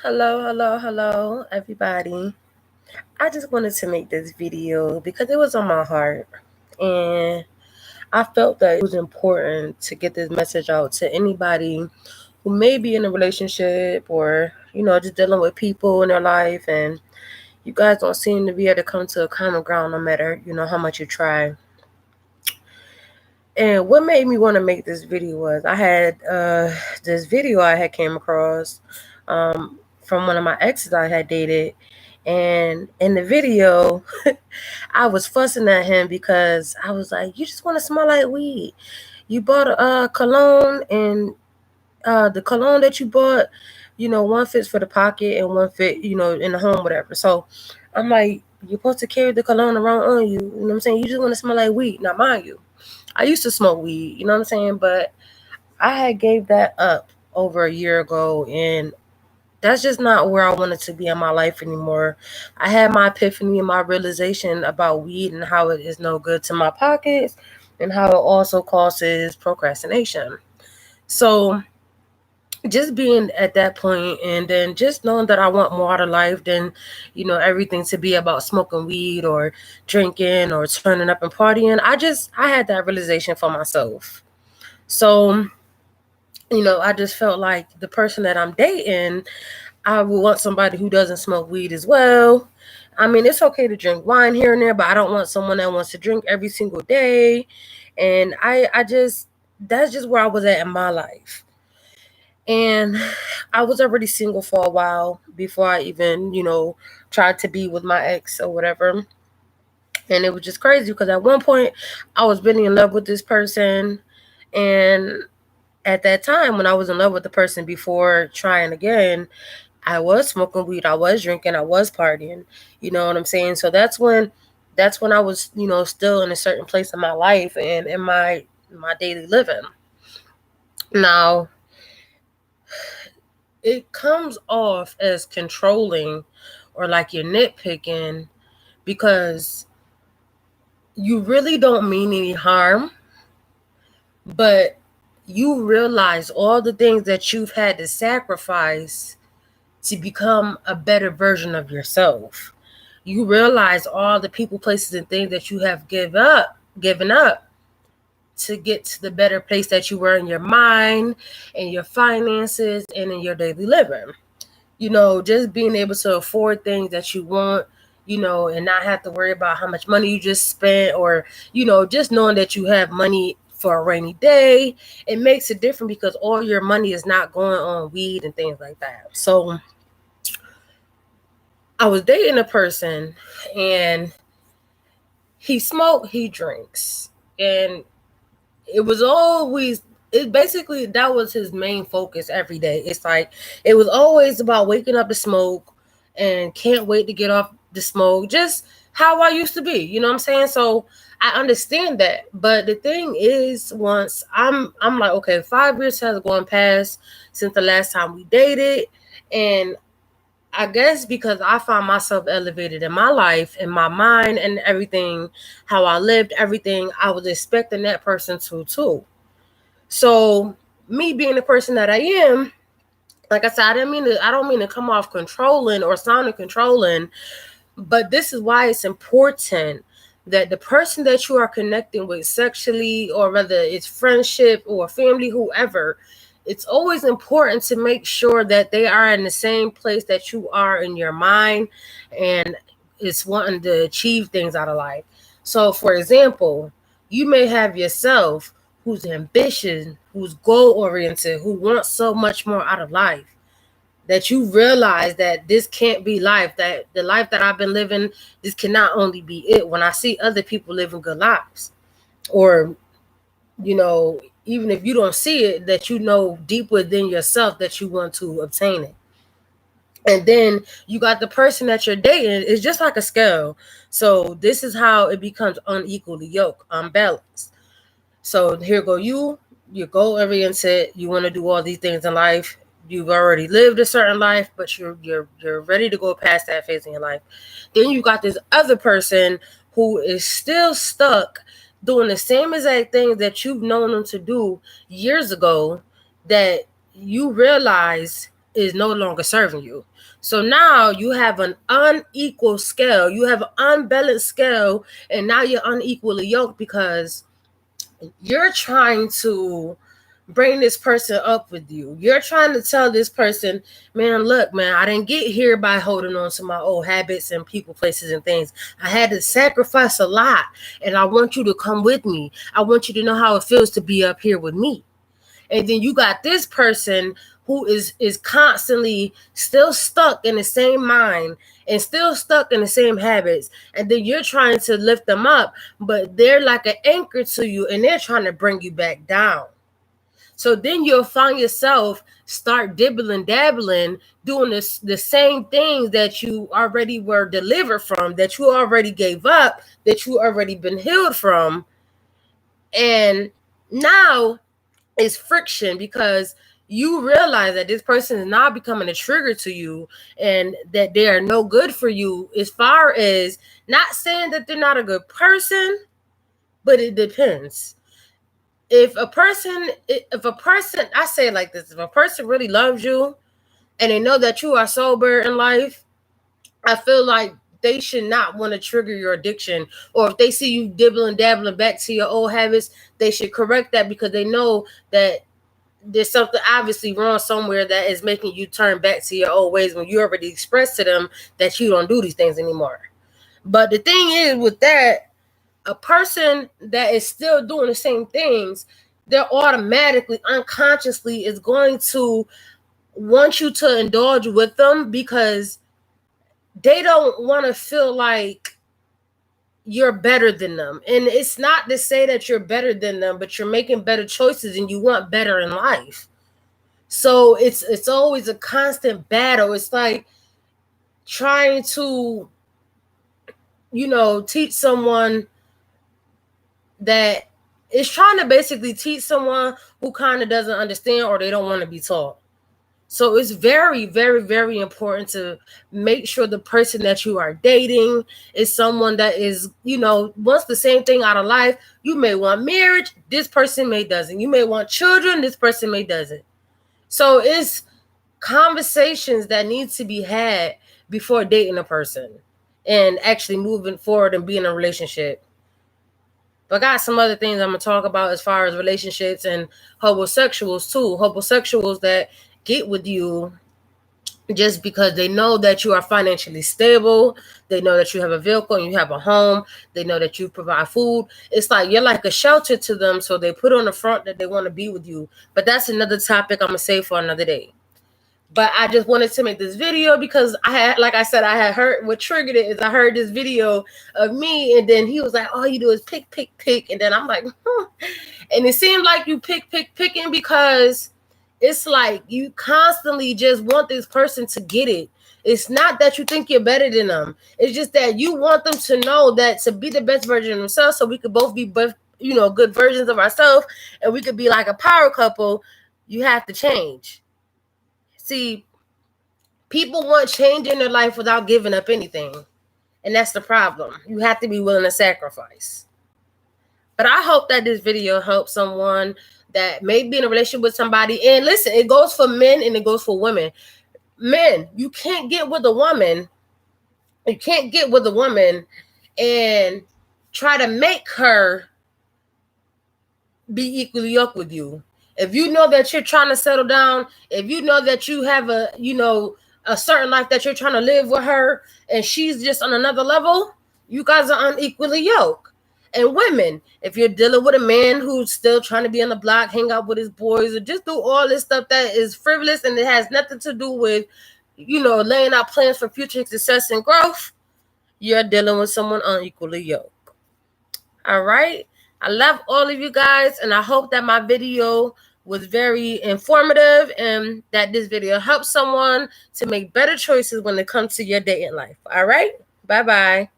Hello, everybody. I just wanted to make this video because it was on my heart, and I felt that it was important to get this message out to anybody who may be in a relationship or, just dealing with people in their life, and you guys don't seem to be able to come to a common ground no matter, how much you try. And what made me want to make this video was I had this video I had came across from one of my exes I had dated. And in the video, I was fussing at him because I was like, you just want to smell like weed. You bought a cologne, and the cologne that you bought, one fits for the pocket and one fit, in the home, whatever. So I'm like, you're supposed to carry the cologne around on you. You know what I'm saying? You just want to smell like weed. Now, mind you, I used to smoke weed, you know what I'm saying? But I had gave that up over a year ago, and that's just not where I wanted to be in my life anymore. I had my epiphany and my realization about weed and how it is no good to my pockets and how it also causes procrastination. So just being at that point and then just knowing that I want more out of life than, everything to be about smoking weed or drinking or turning up and partying. I had that realization for myself. So, I just felt like the person that I'm dating, I would want somebody who doesn't smoke weed as well. I mean, it's okay to drink wine here and there, but I don't want someone that wants to drink every single day. And that's just where I was at in my life. And I was already single for a while before I even, tried to be with my ex or whatever. And it was just crazy because at one point I was really in love with this person. And at that time, when I was in love with the person before trying again, I was smoking weed, I was drinking, I was partying. You know what I'm saying? So that's when I was, still in a certain place in my life and in my daily living. Now, it comes off as controlling or like you're nitpicking because you really don't mean any harm, but you realize all the things that you've had to sacrifice to become a better version of yourself. You realize all the people, places, and things that you have given up to get to the better place that you were in your mind and your finances and in your daily living. Just being able to afford things that you want, and not have to worry about how much money you just spent or, just knowing that you have money for a rainy day. It makes it different because all your money is not going on weed and things like that. So I was dating a person and he smoked, he drinks. And it was always it basically that was his main focus every day. It's like it was always about waking up to smoke and can't wait to get off the smoke. Just how I used to be, you know what I'm saying? So I understand that. But the thing is, once I'm like, okay, 5 years has gone past since the last time we dated. And I guess because I found myself elevated in my life, in my mind, and everything, how I lived, everything, I was expecting that person to too. So me being the person that I am, like I said, I don't mean to come off controlling or sounding controlling, but this is why it's important that the person that you are connecting with sexually, or whether it's friendship or family, whoever, it's always important to make sure that they are in the same place that you are in your mind and it's wanting to achieve things out of life. So, for example, you may have yourself who's ambitious, who's goal oriented, who wants so much more out of life that you realize that this can't be life, that the life that I've been living, this cannot only be it. When I see other people living good lives, or, even if you don't see it, that deep within yourself that you want to obtain it. And then you got the person that you're dating, it's just like a scale. So this is how it becomes unequally yoked, unbalanced. So here go you're goal oriented, you want to do all these things in life. You've already lived a certain life, but you're ready to go past that phase in your life. Then you got this other person who is still stuck doing the same exact things that you've known them to do years ago, that you realize is no longer serving you. So now you have an unequal scale. You have an unbalanced scale, and now you're unequally yoked because you're trying to bring this person up with you. You're trying to tell this person, man, look, man, I didn't get here by holding on to my old habits and people, places, and things. I had to sacrifice a lot, and I want you to come with me. I want you to know how it feels to be up here with me. And then you got this person who is constantly still stuck in the same mind and still stuck in the same habits. And then you're trying to lift them up, but they're like an anchor to you, and they're trying to bring you back down. So then you'll find yourself start dibbling, dabbling, doing the same things that you already were delivered from, that you already gave up, that you already been healed from. And now it's friction because you realize that this person is now becoming a trigger to you and that they are no good for you, as far as not saying that they're not a good person, but it depends. If a person, I say it like this, if a person really loves you and they know that you are sober in life, I feel like they should not want to trigger your addiction. Or if they see you dibbling, dabbling back to your old habits, they should correct that because they know that there's something obviously wrong somewhere that is making you turn back to your old ways when you already expressed to them that you don't do these things anymore. But the thing is with that, a person that is still doing the same things, they're automatically, unconsciously is going to want you to indulge with them because they don't want to feel like you're better than them. And it's not to say that you're better than them, but you're making better choices and you want better in life. So it's always a constant battle. It's like trying to, teach someone that is trying to basically teach someone who kind of doesn't understand or they don't want to be taught. So it's very, very, very important to make sure the person that you are dating is someone that is, wants the same thing out of life. You may want marriage, this person may doesn't. You may want children, this person may doesn't. So it's conversations that need to be had before dating a person and actually moving forward and being in a relationship. But I got some other things I'm going to talk about as far as relationships and homosexuals too. Homosexuals that get with you just because they know that you are financially stable. They know that you have a vehicle and you have a home. They know that you provide food. It's like you're like a shelter to them. So they put on the front that they want to be with you. But that's another topic I'm going to save for another day. But I just wanted to make this video because I had heard what triggered it is I heard this video of me, and then he was like, all you do is pick. And then I'm like, And it seemed like you picking because it's like you constantly just want this person to get it. It's not that you think you're better than them. It's just that you want them to know that to be the best version of themselves so we could both be good versions of ourselves and we could be like a power couple, you have to change. See, people want change in their life without giving up anything. And that's the problem. You have to be willing to sacrifice. But I hope that this video helps someone that may be in a relationship with somebody. And listen, it goes for men and it goes for women. Men, you can't get with a woman. You can't get with a woman and try to make her be equally yoked with you. If you know that you're trying to settle down, if you know that you have a certain life that you're trying to live with her and she's just on another level, you guys are unequally yoked. And women, if you're dealing with a man who's still trying to be on the block, hang out with his boys, or just do all this stuff that is frivolous and it has nothing to do with, laying out plans for future success and growth, you're dealing with someone unequally yoked. All right. I love all of you guys, and I hope that my video was very informative and that this video helps someone to make better choices when it comes to your dating life. All right. Bye-bye.